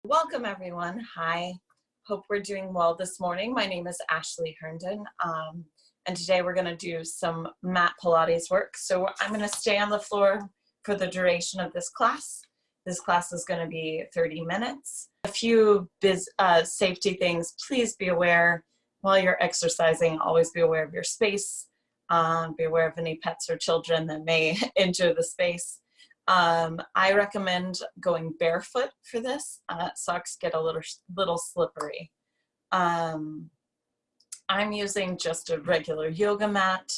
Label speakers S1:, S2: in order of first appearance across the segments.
S1: Welcome everyone. Hi. Hope we're doing well this morning. My name is Ashleigh Herndon, and today we're going to do some mat Pilates work. So I'm going to stay on the floor for the duration of this class. This class is going to be 30 minutes. A few safety things. Please be aware while you're exercising. Always be aware of your space. Be aware of any pets or children that may enter the space. I recommend going barefoot for this. Socks get a little slippery. I'm using just a regular yoga mat.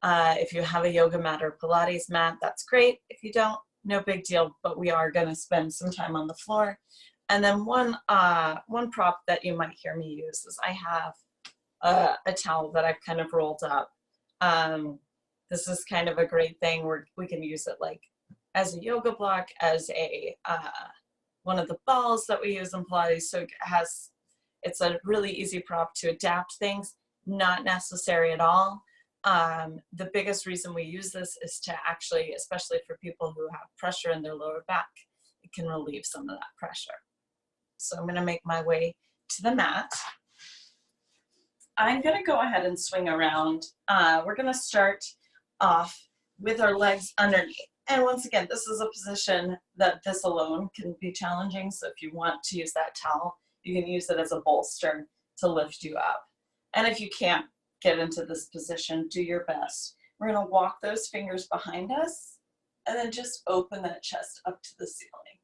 S1: If you have a yoga mat or Pilates mat, that's great. If you don't, no big deal, but we are going to spend some time on the floor. And then one prop that you might hear me use is I have a towel that I've kind of rolled up. This is kind of a great thing where we can use it like as a yoga block, as a one of the balls that we use in Pilates. So it's a really easy prop to adapt things, not necessary at all. The biggest reason we use this is to actually, especially for people who have pressure in their lower back, it can relieve some of that pressure. So I'm gonna make my way to the mat. I'm gonna go ahead and swing around. We're gonna start off with our legs underneath. And once again, this is a position that this alone can be challenging. So if you want to use that towel, you can use it as a bolster to lift you up. And if you can't get into this position, do your best. We're gonna walk those fingers behind us and then just open that chest up to the ceiling.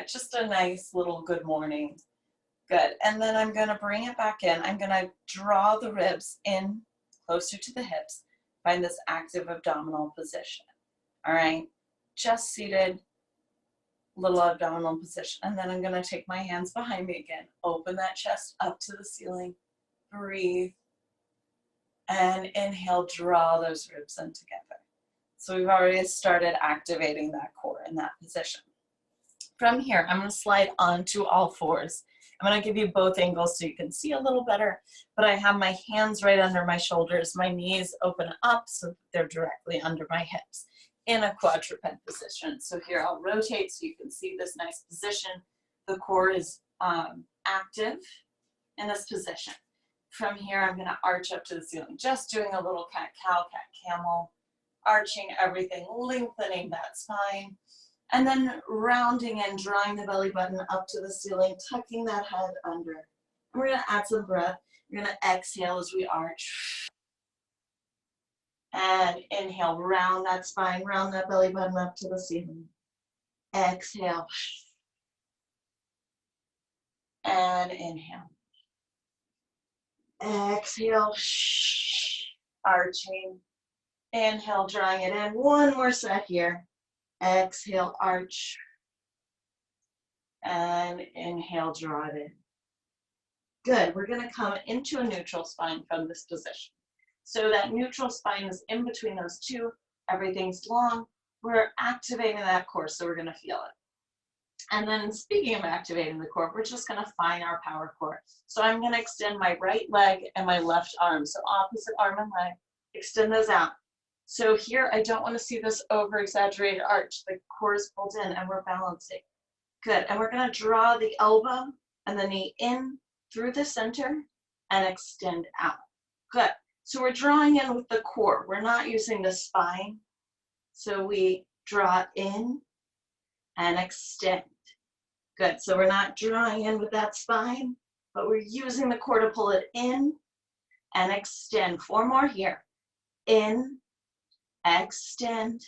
S1: Just a nice little good morning. Good, and then I'm gonna bring it back in. I'm gonna draw the ribs in closer to the hips. Find this active abdominal position. All right, just seated, little abdominal position. And then I'm gonna take my hands behind me again, open that chest up to the ceiling, breathe, and inhale, draw those ribs in together. So we've already started activating that core in that position. From here, I'm gonna slide onto all fours. I'm gonna give you both angles so you can see a little better, but I have my hands right under my shoulders, my knees open up so that they're directly under my hips in a quadruped position. So here I'll rotate so you can see this nice position. The core is active in this position. From here, I'm gonna arch up to the ceiling, just doing a little cat-cow, cat-camel, arching everything, lengthening that spine. And then rounding and drawing the belly button up to the ceiling, tucking that head under. And we're gonna add some breath. We're gonna exhale as we arch. And inhale, round that spine, round that belly button up to the ceiling. Exhale. And inhale. Exhale, arching. Inhale, drawing it in. One more set here. Exhale, arch, and inhale, draw it in. Good, we're gonna come into a neutral spine from this position. So that neutral spine is in between those two, everything's long, we're activating that core, so we're gonna feel it. And then speaking of activating the core, we're just gonna find our power core. So I'm gonna extend my right leg and my left arm, so opposite arm and leg, extend those out. So here, I don't want to see this over-exaggerated arch. The core is pulled in and we're balancing. Good, and we're gonna draw the elbow and the knee in through the center and extend out. Good, so we're drawing in with the core. We're not using the spine. So we draw in and extend. Good, so we're not drawing in with that spine, but we're using the core to pull it in and extend. 4 more here. In, extend,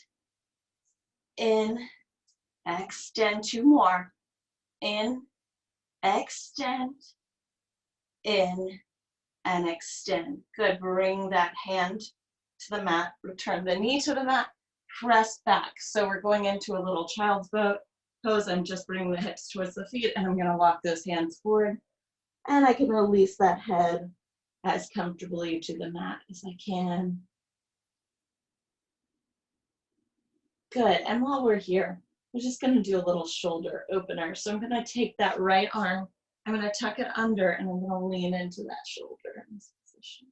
S1: in, extend. 2 more. In, extend, in, and extend. Good, bring that hand to the mat, return the knee to the mat, press back. So we're going into a little child's pose. I'm just bringing the hips towards the feet and I'm gonna walk those hands forward. And I can release that head as comfortably to the mat as I can. Good, and while we're here, we're just gonna do a little shoulder opener. So I'm gonna take that right arm, I'm gonna tuck it under, and I'm gonna lean into that shoulder in this position.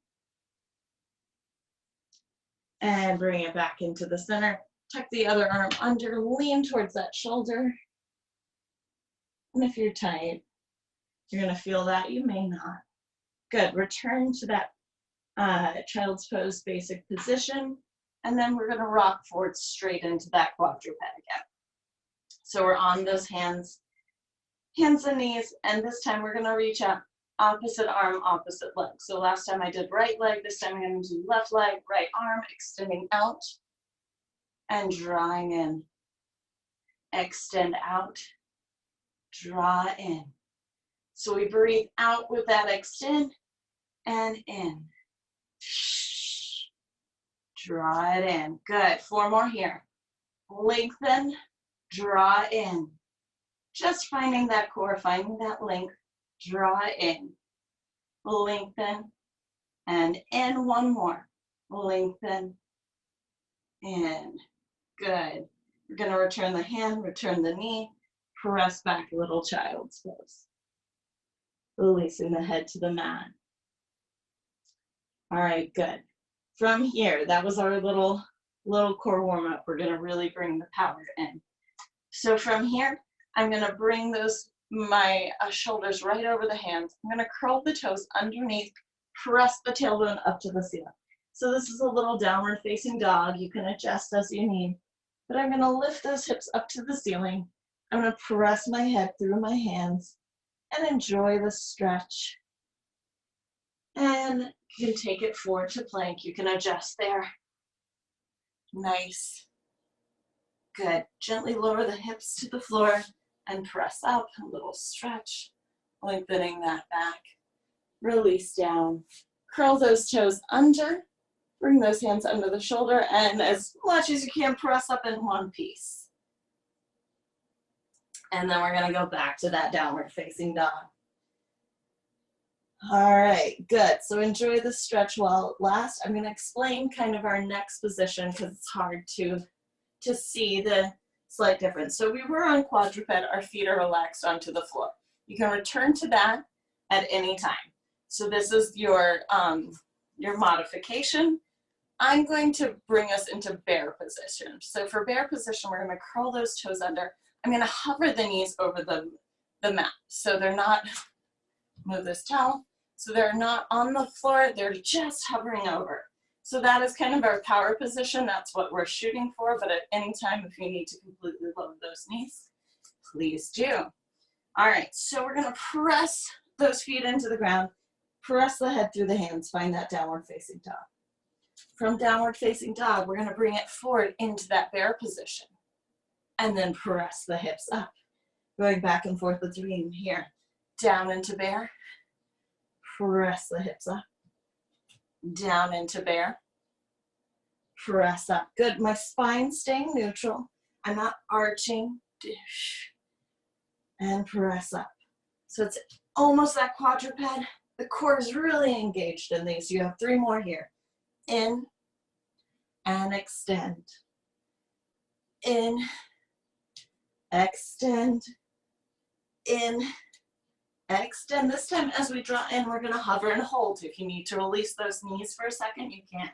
S1: And bring it back into the center. Tuck the other arm under, lean towards that shoulder. And if you're tight, you're going to feel that. You may not. Good. Return to that child's pose basic position. And then we're going to rock forward straight into that quadruped again. So we're on those hands and knees. And this time we're going to reach out. Opposite arm, opposite leg. So last time I did right leg. This time I'm going to do left leg, right arm, extending out and drawing in. Extend out, draw in. So we breathe out with that extend and in. Draw it in. Good. 4 more here. Lengthen, draw in. Just finding that core, finding that length. Draw in. Lengthen and in. 1 more. Lengthen, in. Good. We're going to return the hand, return the knee, press back, little child's pose. Releasing the head to the mat. All right, good. From here, that was our little core warm-up. We're going to really bring the power in. So from here, I'm going to bring my shoulders right over the hands. I'm going to curl the toes underneath, press the tailbone up to the ceiling. So this is a little downward facing dog. You can adjust as you need. But I'm going to lift those hips up to the ceiling. I'm going to press my head through my hands and enjoy the stretch. And you can take it forward to plank. You can adjust there. Nice. Good. Gently lower the hips to the floor and press up. A little stretch. Lengthening that back. Release down. Curl those toes under. Bring those hands under the shoulder, and as much as you can, press up in one piece. And then we're going to go back to that downward facing dog. All right, good. So enjoy the stretch while it lasts. I'm going to explain kind of our next position because it's hard to see the slight difference. So we were on quadruped, our feet are relaxed onto the floor. You can return to that at any time. So this is your modification. I'm going to bring us into bear position. So for bear position, we're going to curl those toes under. I'm going to hover the knees over the mat. So they're not, move this towel, so they're not on the floor, they're just hovering over. So that is kind of our power position. That's what we're shooting for, but at any time, if you need to completely lower those knees, please do. All right, so we're going to press those feet into the ground, press the head through the hands, find that downward facing dog. From downward facing dog, we're going to bring it forward into that bear position and then press the hips up. Going back and forth between here. Down into bear, press the hips up. Down into bear, press up. Good, my spine's staying neutral. I'm not arching, and press up. So it's almost that quadruped. The core is really engaged in these. You have 3 more here. In and extend. In, extend, in, extend. This time as we draw in, we're going to hover and hold. If you need to release those knees for a second, you can.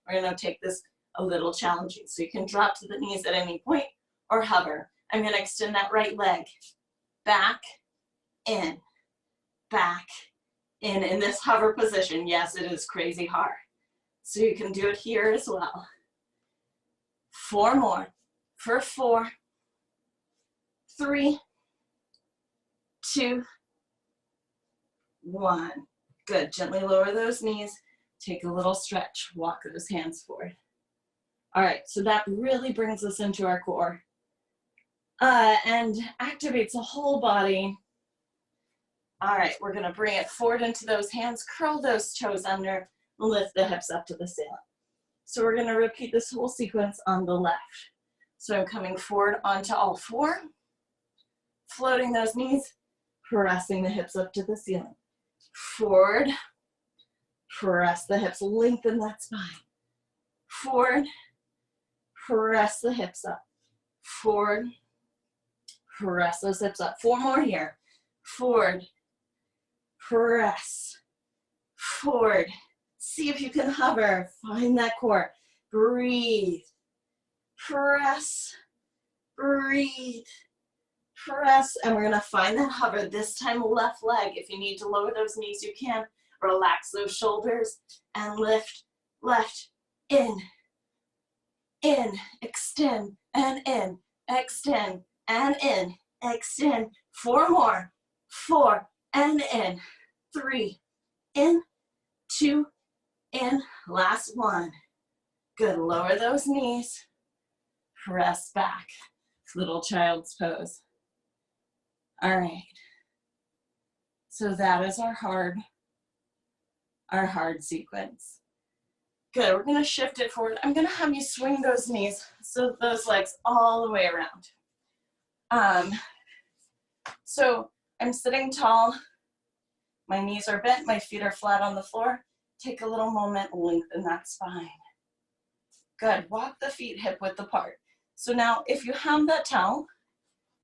S1: We're going to take this a little challenging. So you can drop to the knees at any point or hover. I'm going to extend that right leg. Back, in, in this hover position. Yes, it is crazy hard. So you can do it here as well. 4 more. For 4, 3, 2, 1. Good. Gently lower those knees. Take a little stretch. Walk those hands forward. All right. So that really brings us into our core and activates the whole body. All right. We're going to bring it forward into those hands. Curl those toes under. Lift the hips up to the ceiling. So we're going to repeat this whole sequence on the left. So I'm coming forward onto all 4, floating those knees, pressing the hips up to the ceiling. Forward, press the hips, lengthen that spine. Forward, press the hips up. Forward, press those hips up. 4 more here. Forward, press, forward. See if you can hover, find that core. Breathe, press, breathe, press, and we're gonna find that hover. This time left leg. If you need to lower those knees, you can. Relax those shoulders and lift, left, in, extend, and in, extend, and in, extend. 4 more, 4, and in, 3, in, 2, in, last 1. Good, lower those knees, press back, little child's pose. All right, so that is our hard sequence. Good, we're gonna shift it forward. I'm gonna have you swing those knees, so those legs all the way around. So I'm sitting tall, my knees are bent, my feet are flat on the floor. Take a little moment, lengthen that spine. Good, walk the feet hip width apart. So now if you have that towel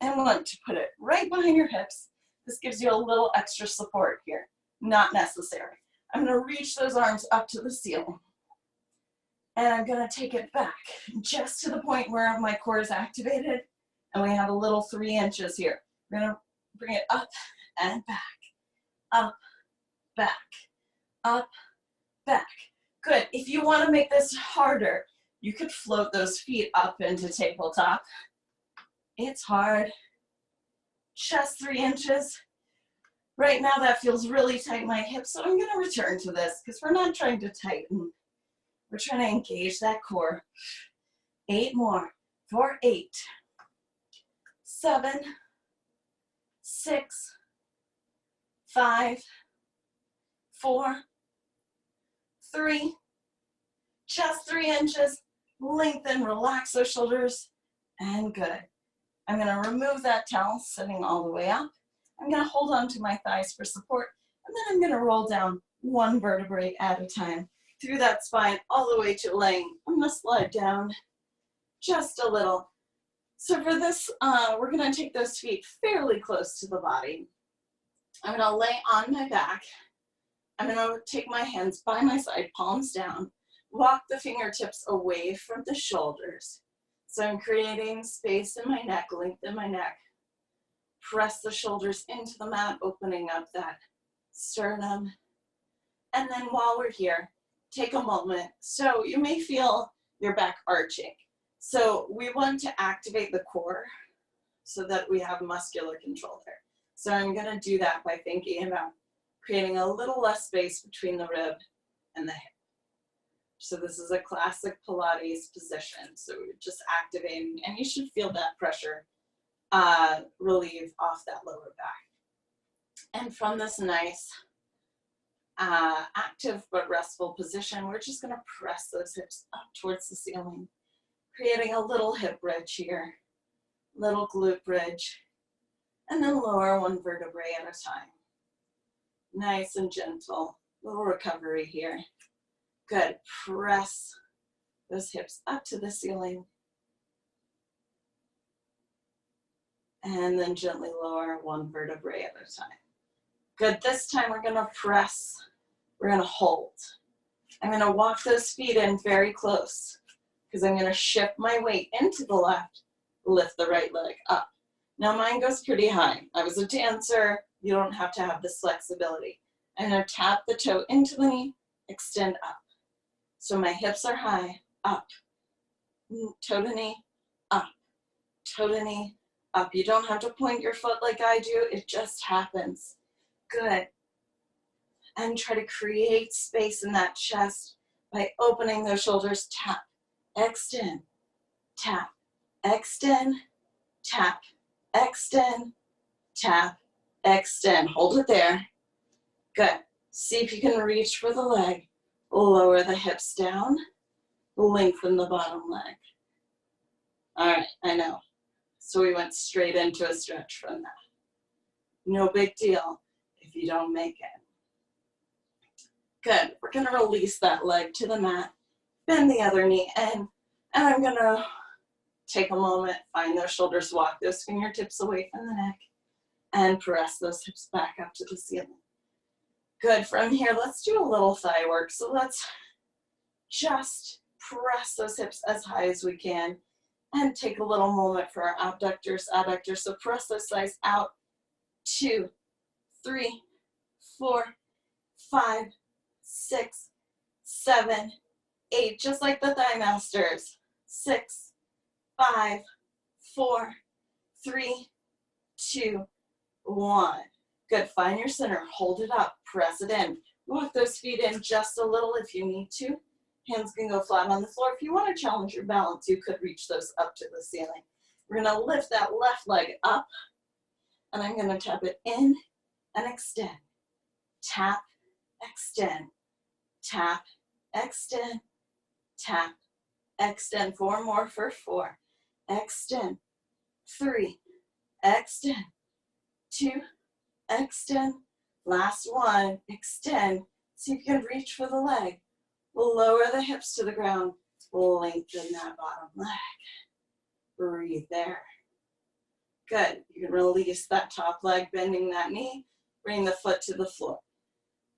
S1: and want to put it right behind your hips, this gives you a little extra support here. Not necessary. I'm gonna reach those arms up to the ceiling. And I'm gonna take it back just to the point where my core is activated. And we have a little 3 inches here. We're gonna bring it up and back, up, back, up, back. Good, if you wanna make this harder, you could float those feet up into tabletop. It's hard, just 3 inches. Right now that feels really tight in my hips, so I'm gonna return to this because we're not trying to tighten. We're trying to engage that core. 8 more, for 8, 7, 6, 5, 4, 3, just 3 inches. Lengthen, relax those shoulders, and good. I'm gonna remove that towel, sitting all the way up. I'm gonna hold on to my thighs for support, and then I'm gonna roll down 1 vertebrae at a time through that spine all the way to laying. I'm gonna slide down just a little. So for this, we're gonna take those feet fairly close to the body. I'm gonna lay on my back. I'm gonna take my hands by my side, palms down. Walk the fingertips away from the shoulders. So I'm creating space in my neck, lengthen my neck. Press the shoulders into the mat, opening up that sternum. And then while we're here, take a moment. So you may feel your back arching. So we want to activate the core so that we have muscular control there. So I'm gonna do that by thinking about creating a little less space between the rib and the hip. So this is a classic Pilates position. So we're just activating, and you should feel that pressure relieve off that lower back. And from this nice active but restful position, we're just gonna press those hips up towards the ceiling, creating a little hip bridge here, little glute bridge, and then lower 1 vertebrae at a time. Nice and gentle, little recovery here. Good, press those hips up to the ceiling. And then gently lower 1 vertebrae at a time. Good, this time we're gonna press, we're gonna hold. I'm gonna walk those feet in very close because I'm gonna shift my weight into the left, lift the right leg up. Now mine goes pretty high. I was a dancer, you don't have to have this flexibility. I'm gonna tap the toe into the knee, extend up. So my hips are high, up, toe to knee, up, toe to knee, up. You don't have to point your foot like I do, it just happens. Good. And try to create space in that chest by opening those shoulders, tap, extend, tap, extend, tap, extend, tap, extend. Hold it there. Good. See if you can reach for the leg. Lower the hips down, lengthen the bottom leg. All right, I know. So we went straight into a stretch from that. No big deal if you don't make it. Good, we're gonna release that leg to the mat, bend the other knee in, and I'm gonna take a moment, find those shoulders, walk those fingertips away from the neck, and press those hips back up to the ceiling. Good, from here, let's do a little thigh work. So let's just press those hips as high as we can And take a little moment for our abductors, adductors. So press those thighs out. 2, 3, 4, 5, 6, 7, 8. Just like the thigh masters. 6, 5, 4, 3, 2, 1. Good. Find your center. Hold it up. Press it in. Walk those feet in just a little if you need to. Hands can go flat on the floor. If you want to challenge your balance, you could reach those up to the ceiling. We're going to lift that left leg up, and I'm going to tap it in and extend. Tap, extend, tap, extend, tap, extend. 4 more for 4. Extend. 3, extend. 2, extend. Last one, extend. See if you can reach for the leg. Lower the hips to the ground. Lengthen that bottom leg. Breathe there. Good. You can release that top leg, bending that knee. Bring the foot to the floor.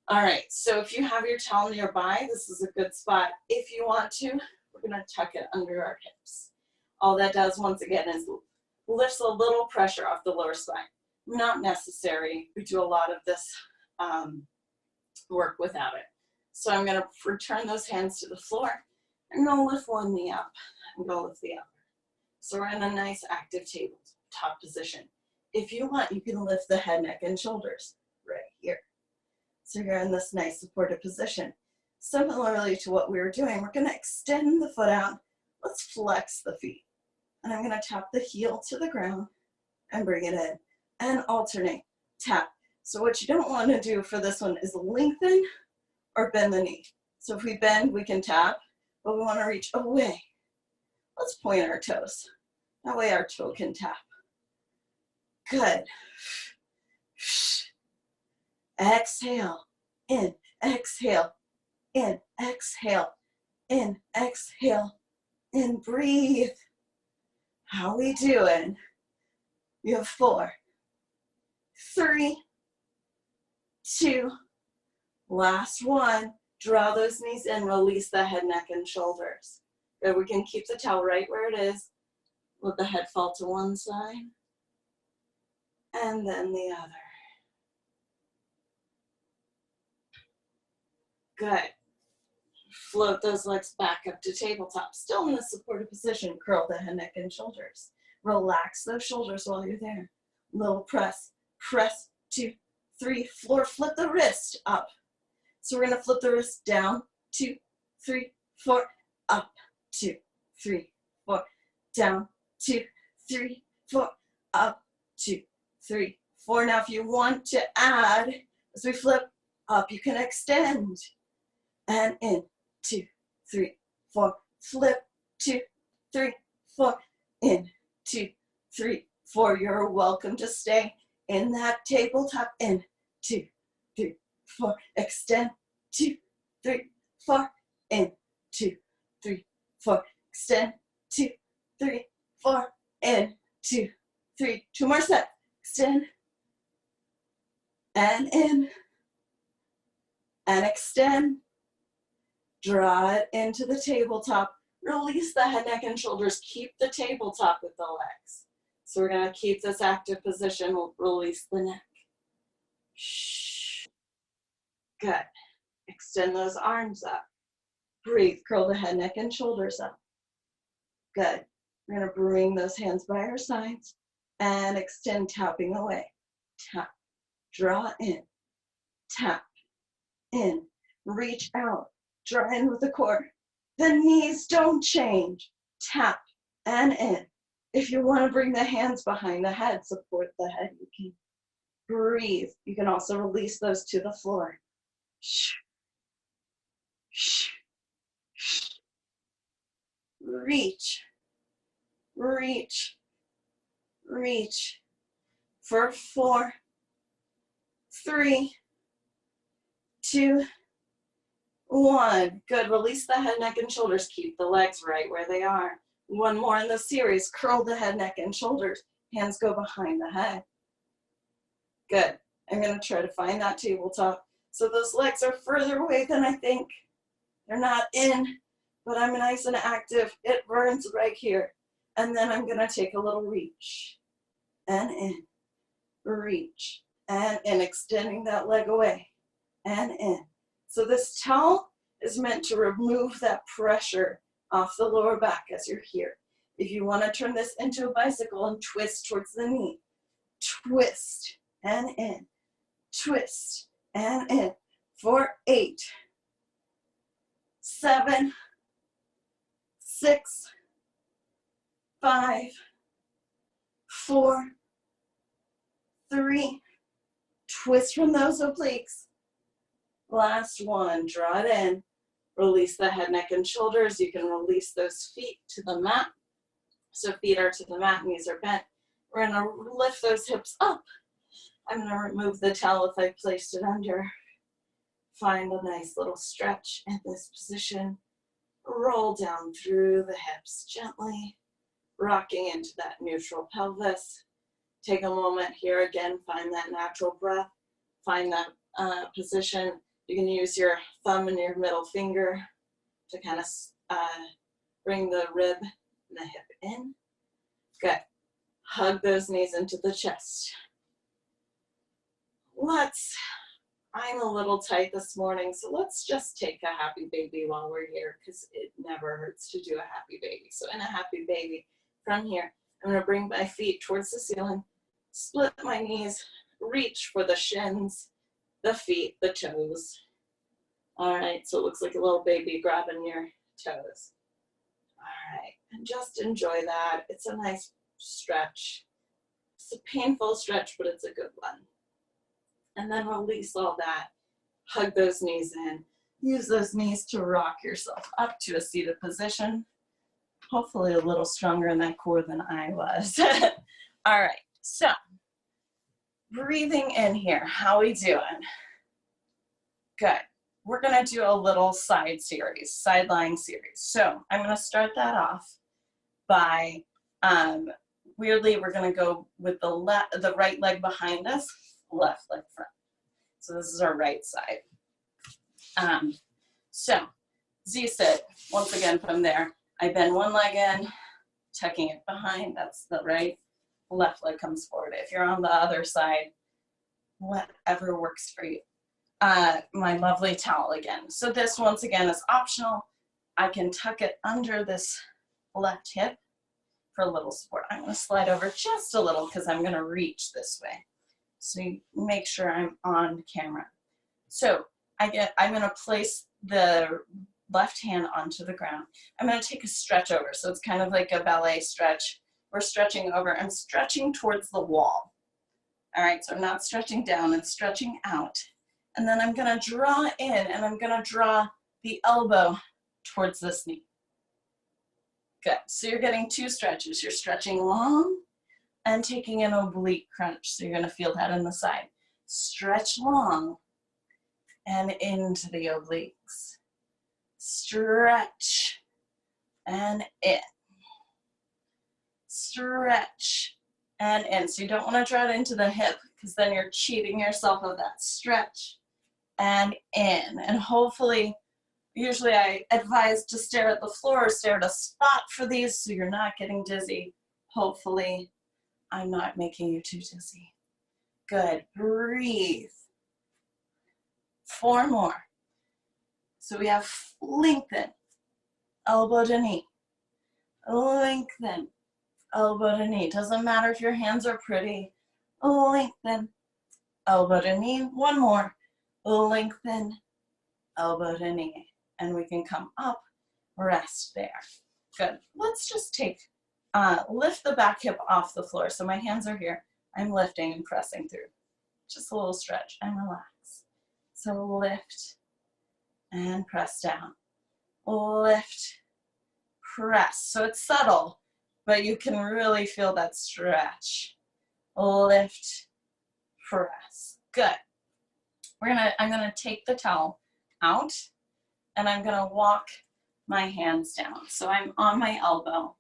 S1: All right, so if you have your towel nearby, this is a good spot. If you want to, we're going to tuck it under our hips. All that does, once again, is lifts a little pressure off the lower spine. Not necessary. We do a lot of this work without it. So I'm going to return those hands to the floor. I'm going to lift one knee up and go lift the other. So we're in a nice active tabletop position. If you want, you can lift the head, neck, and shoulders right here. So you're in this nice supported position. Similarly to what we were doing, we're going to extend the foot out. Let's flex the feet. And I'm going to tap the heel to the ground and bring it in. And alternate. Tap. So what you don't want to do for this one is lengthen or bend the knee. So if we bend, we can tap, but we want to reach away. Let's point our toes. That way our toe can tap. Good. Exhale, in, exhale, in, exhale, in, exhale, in. Breathe. How we doing? You have 4, 3, 2, last one. Draw those knees in, release the head, neck, and shoulders. Good. We can keep the towel right where it is. Let the head fall to one side and then the other. Good. Float those legs back up to tabletop. Still in the supported position. Curl the head, neck, and shoulders. Relax those shoulders while you're there. Little press. Press, 2, 3, floor. Flip the wrist up. So we're going to flip the wrist down, 2, 3, 4, up, 2, 3, 4, down, 2, 3, 4, up, 2, 3, 4. Now if you want to add, as we flip up, you can extend. And in, 2, 3, 4, flip, 2, 3, 4, in, 2, 3, 4. You're welcome to stay in that tabletop. In, 2, 3, 4, extend, 2, 3, 4, in, 2, 3, 4, extend, 2, 3, 4, in, 2, 3, 2 more sets, extend, and in, and extend, draw it into the tabletop, release the head, neck, and shoulders, keep the tabletop with the legs. So we're going to keep this active position, we'll release the neck. Shh. Good. Extend those arms up. Breathe. Curl the head, neck, and shoulders up. Good. We're going to bring those hands by our sides and extend, tapping away. Tap. Draw in. Tap. In. Reach out. Draw in with the core. The knees don't change. Tap and in. If you want to bring the hands behind the head, support the head, you can. Breathe. You can also release those to the floor. Shh. Shh. Shh. Reach. Reach. Reach. For 4, 3, 2, 1. Good. Release the head, neck, and shoulders. Keep the legs right where they are. One more in the series. Curl the head, neck, and shoulders. Hands go behind the head. Good. I'm going to try to find that tabletop. So those legs are further away than I think. They're not in, but I'm nice and active. It burns right here. And then I'm gonna take a little reach and in, reach and in, extending that leg away and in. So this towel is meant to remove that pressure off the lower back as you're here. If you want to turn this into a bicycle and twist towards the knee, twist and in, twist and in for 8, 7, 6, 5, 4, 3, twist from those obliques. Last one, draw it in, release the head, neck, and shoulders. You can release those feet to the mat. So feet are to the mat, knees are bent. We're gonna lift those hips up. I'm gonna remove the towel if I placed it under. Find a nice little stretch in this position. Roll down through the hips gently, rocking into that neutral pelvis. Take a moment here again, find that natural breath, find that position. You can use your thumb and your middle finger to kind of bring the rib and the hip in. Good. Hug those knees into the chest. I'm a little tight this morning, so let's just take a happy baby while we're here, because it never hurts to do a happy baby. So in a happy baby, from here, I'm going to bring my feet towards the ceiling, split my knees, reach for the shins, the feet, the toes. All right, so it looks like a little baby grabbing your toes. All right, and just enjoy that. It's a nice stretch. It's a painful stretch, but it's a good one. And then release all that. Hug those knees in. Use those knees to rock yourself up to a seated position. Hopefully a little stronger in that core than I was. All right, so breathing in here. How we doing? Good. We're gonna do a little side series, side lying series. So I'm gonna start that off by, weirdly, we're gonna go with the right leg behind us, left leg front. So this is our right side. So Z-sit, once again from there, I bend one leg in, tucking it behind, that's the right, left leg comes forward. If you're on the other side, whatever works for you. My lovely towel again. So this once again is optional. I can tuck it under this left hip for a little support. I'm going to slide over just a little because I'm going to reach this way. So you make sure I'm on camera. So I'm going to place the left hand onto the ground. I'm going to take a stretch over. So it's kind of like a ballet stretch. We're stretching over. I'm stretching towards the wall. All right, so I'm not stretching down, I'm stretching out. And then I'm going to draw in, and I'm going to draw the elbow towards this knee. Good. So you're getting two stretches. You're stretching long and taking an oblique crunch. So you're going to feel that in the side. Stretch long and into the obliques. Stretch and in. Stretch and in. So you don't want to draw it into the hip, because then you're cheating yourself of that stretch. And in, and hopefully, usually I advise to stare at the floor or stare at a spot for these so you're not getting dizzy. Hopefully, I'm not making you too dizzy. Good, breathe. 4 more. So we have lengthen, elbow to knee. Lengthen, elbow to knee. Doesn't matter if your hands are pretty. Lengthen, elbow to knee. 1 more. Lengthen, elbow to knee, and we can come up, rest there. Good. Let's just take, lift the back hip off the floor. So my hands are here. I'm lifting and pressing through. Just a little stretch and relax. So lift and press down. Lift, press. So it's subtle, but you can really feel that stretch. Lift, press. Good. I'm gonna take the towel out, and I'm gonna walk my hands down. So I'm on my elbow.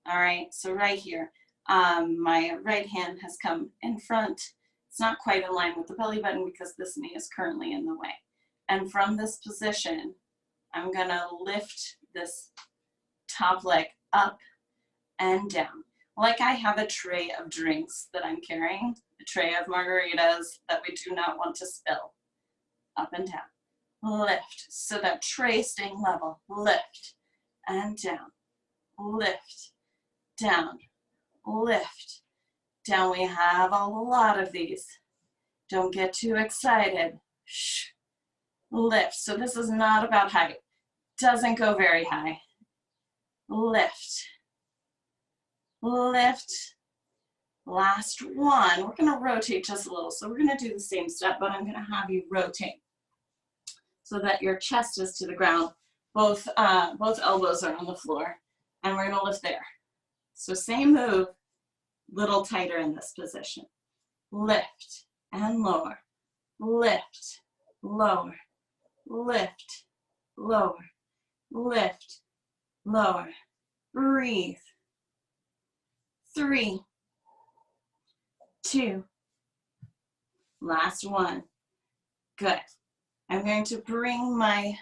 S1: All right, so right here, my right hand has come in front. It's not quite in line with the belly button because this knee is currently in the way. And from this position, I'm gonna lift this top leg up and down. Like I have a tray of drinks that I'm carrying, a tray of margaritas that we do not want to spill. Up and down. Lift. So that tray staying level. Lift and down. Lift, down, lift, down. We have a lot of these. Don't get too excited. Shh. Lift. So this is not about height. Doesn't go very high. Lift, lift. Last one. We're going to rotate just a little. So we're going to do the same step, but I'm going to have you rotate so that your chest is to the ground. Both elbows are on the floor, and we're going to lift there. So same move, little tighter in this position. Lift and lower, lift, lower, lift, lower, lift, lower. Breathe. 3, 2, last one. Good. I'm going to bring my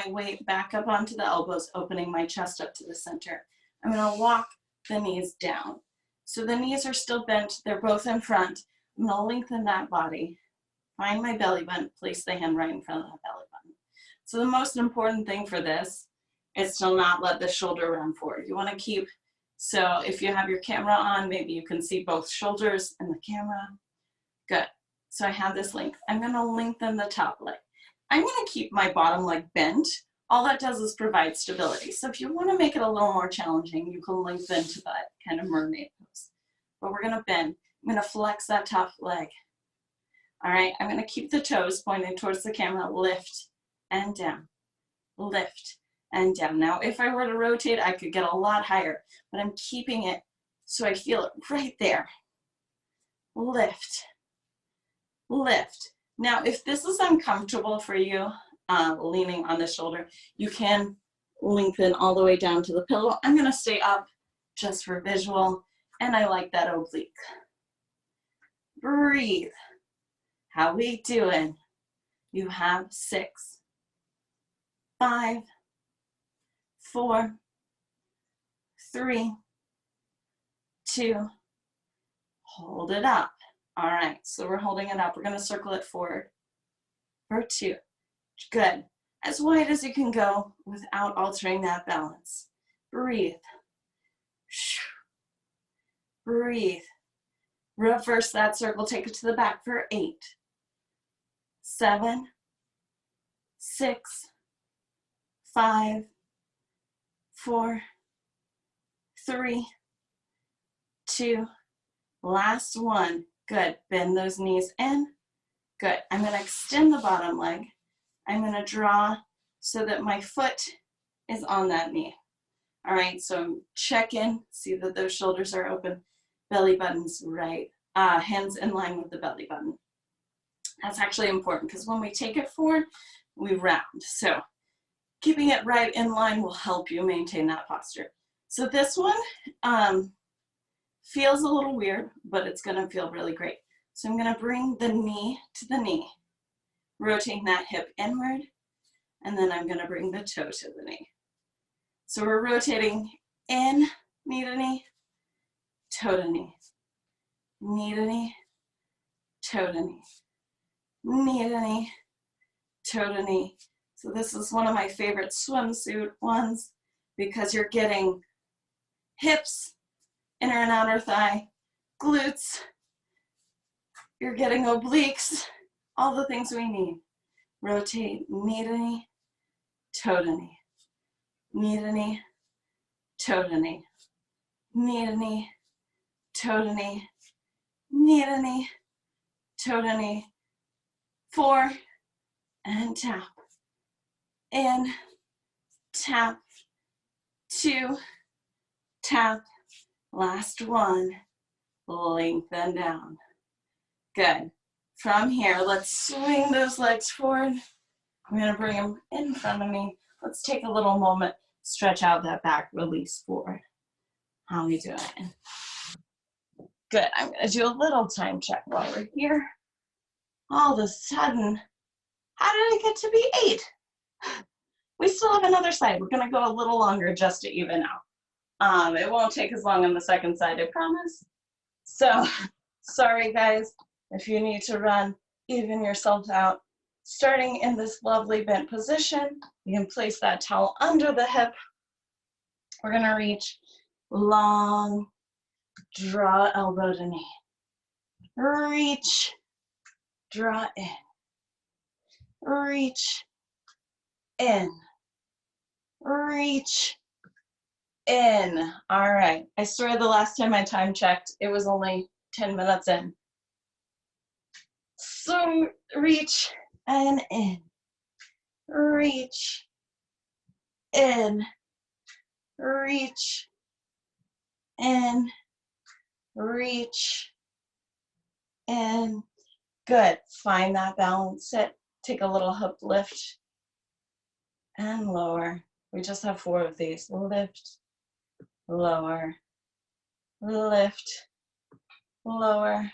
S1: weight back up onto the elbows, opening my chest up to the center. I'm going to walk the knees down. So the knees are still bent. They're both in front. I'm going to lengthen that body. Find my belly button. Place the hand right in front of the belly button. So the most important thing for this is to not let the shoulder run forward. You want to keep, so if you have your camera on, maybe you can see both shoulders in the camera. Good. So I have this length. I'm going to lengthen the top leg. I'm going to keep my bottom leg bent. All that does is provide stability. So if you want to make it a little more challenging, you can lengthen to that kind of mermaid pose. But we're going to bend. I'm going to flex that top leg. All right, I'm going to keep the toes pointing towards the camera. Lift and down. Lift and down. Now, if I were to rotate, I could get a lot higher, but I'm keeping it so I feel it right there. Lift. Lift. Now, if this is uncomfortable for you, leaning on the shoulder, you can lengthen all the way down to the pillow. I'm going to stay up just for visual, and I like that oblique. Breathe. How we doing? You have 6, 5, 4, 3, 2, hold it up. All right, so we're holding it up. We're going to circle it forward for 2. Good. As wide as you can go without altering that balance. Breathe. Breathe. Reverse that circle. Take it to the back for 8, 7, 6, 5, 4, 3, 2. Last one. Good. Bend those knees in. Good. I'm going to extend the bottom leg. I'm going to draw so that my foot is on that knee. All right, so check in, see that those shoulders are open, belly button's right, hands in line with the belly button. That's actually important because when we take it forward, we round. So keeping it right in line will help you maintain that posture. So this one feels a little weird, but it's going to feel really great. So I'm going to bring the knee to the knee, rotating that hip inward, and then I'm going to bring the toe to the knee. So we're rotating in, knee to knee, toe to knee, knee to knee, toe to knee, knee to knee, toe to knee. So this is one of my favorite swimsuit ones because you're getting hips, inner and outer thigh, glutes, you're getting obliques, all the things we need. Rotate knee to knee, toe to knee, knee to knee, toe to knee, knee to knee, toe to knee, knee to knee, toe to knee. 4, and tap. In, tap, 2, tap. Last one, lengthen down. Good. From here, let's swing those legs forward. I'm going to bring them in front of me. Let's take a little moment, stretch out that back, release forward. How are we doing? Good. I'm going to do a little time check while we're here. All of a sudden, how did it get to be 8? We still have another side. We're going to go a little longer just to even out. It won't take as long on the second side, I promise. So, sorry guys, if you need to run, even yourself out. Starting in this lovely bent position, you can place that towel under the hip. We're gonna reach long, draw elbow to knee. Reach, draw in. Reach, in. Reach, in. All right, I swear the last time I time checked, it was only 10 minutes in. So reach and in. Reach, in. Reach, in. Reach, in. Good. Find that balance. Sit. Take a little hip lift and lower. We just have 4 of these. Lift, lower, lift, lower,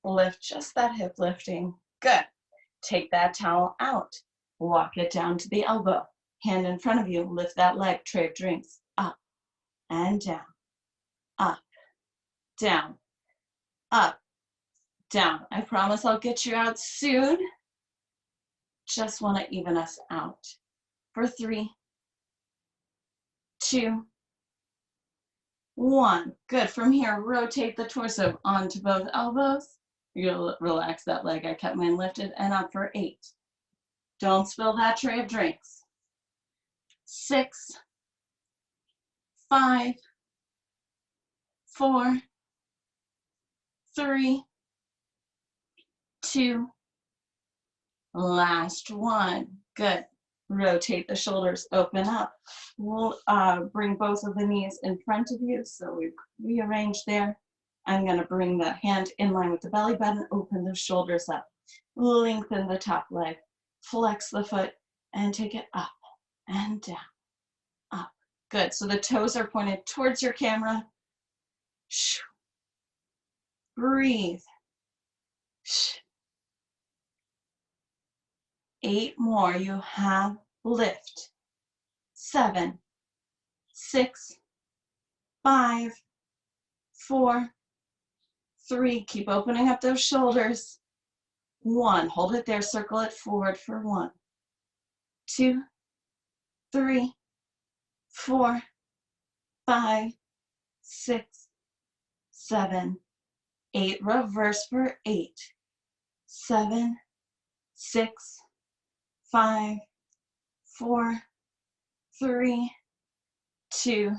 S1: lift. Just that hip lifting. Good. Take that towel out. Walk it down to the elbow. Hand in front of you. Lift that leg. Tray of drinks. Up and down. Up, down, up, down. I promise I'll get you out soon. Just want to even us out. For 3, 2, 1. Good. From here, rotate the torso onto both elbows. You'll relax that leg. I kept mine lifted. And up for 8. Don't spill that tray of drinks. 6, 5, 4, 3, 2, last 1. Good. Rotate the shoulders, open up. We'll bring both of the knees in front of you, so we rearrange there. I'm going to bring the hand in line with the belly button, open the shoulders up. Lengthen the top leg, flex the foot, and take it up and down, up. Good, so the toes are pointed towards your camera. Breathe. 8 more. You have lift. 7, 6, 5, 4, 3. Keep opening up those shoulders. 1. Hold it there. Circle it forward for 1, 2, 3, 4, 5, 6, 7, 8. Reverse for 8, 7, 6, 5, 4, 3, 2.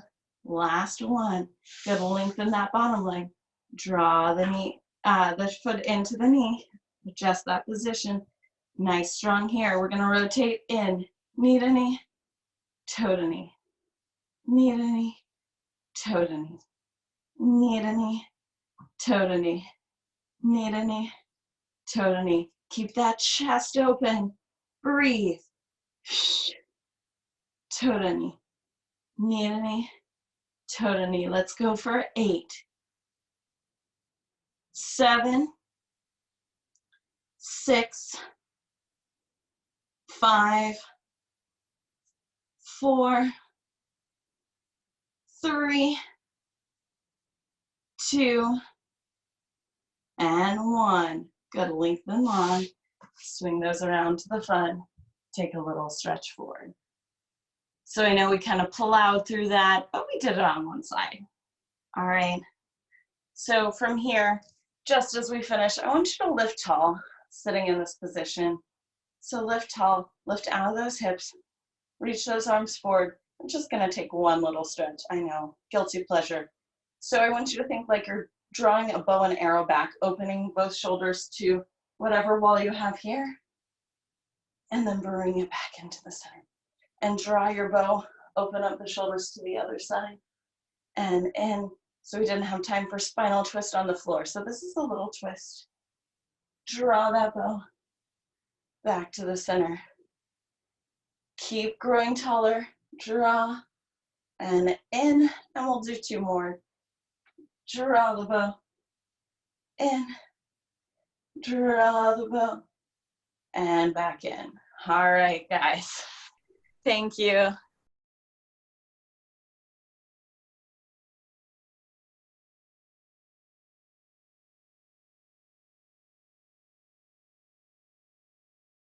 S1: Last 1. Good. Lengthen that bottom leg. Draw the knee, the foot into the knee. Adjust that position. Nice, strong here. We're going to rotate in. Knee to knee, toe to knee. Knee to knee, toe to knee. Knee to knee, toe to knee. Knee to knee, toe to knee. Keep that chest open. Breathe. Toe to knee. Knee to knee, toe to knee. Let's go for 8, 7, 6, 5, 4, 3, 2, and 1. Good. Lengthen long. Swing those around to the front. Take a little stretch forward. So I know we kind of plowed through that, but we did it on one side. All right. So from here, just as we finish, I want you to lift tall, sitting in this position. So lift tall, lift out of those hips, reach those arms forward. I'm just going to take one little stretch. I know, guilty pleasure. So I want you to think like you're drawing a bow and arrow back, opening both shoulders to whatever wall you have here, and then bring it back into the center. And draw your bow, open up the shoulders to the other side, and in. So we didn't have time for spinal twist on the floor. So this is a little twist. Draw that bow back to the center. Keep growing taller. Draw and in, and we'll do 2 more. Draw the bow, in, draw the bow, and back in. All right, guys. Thank you.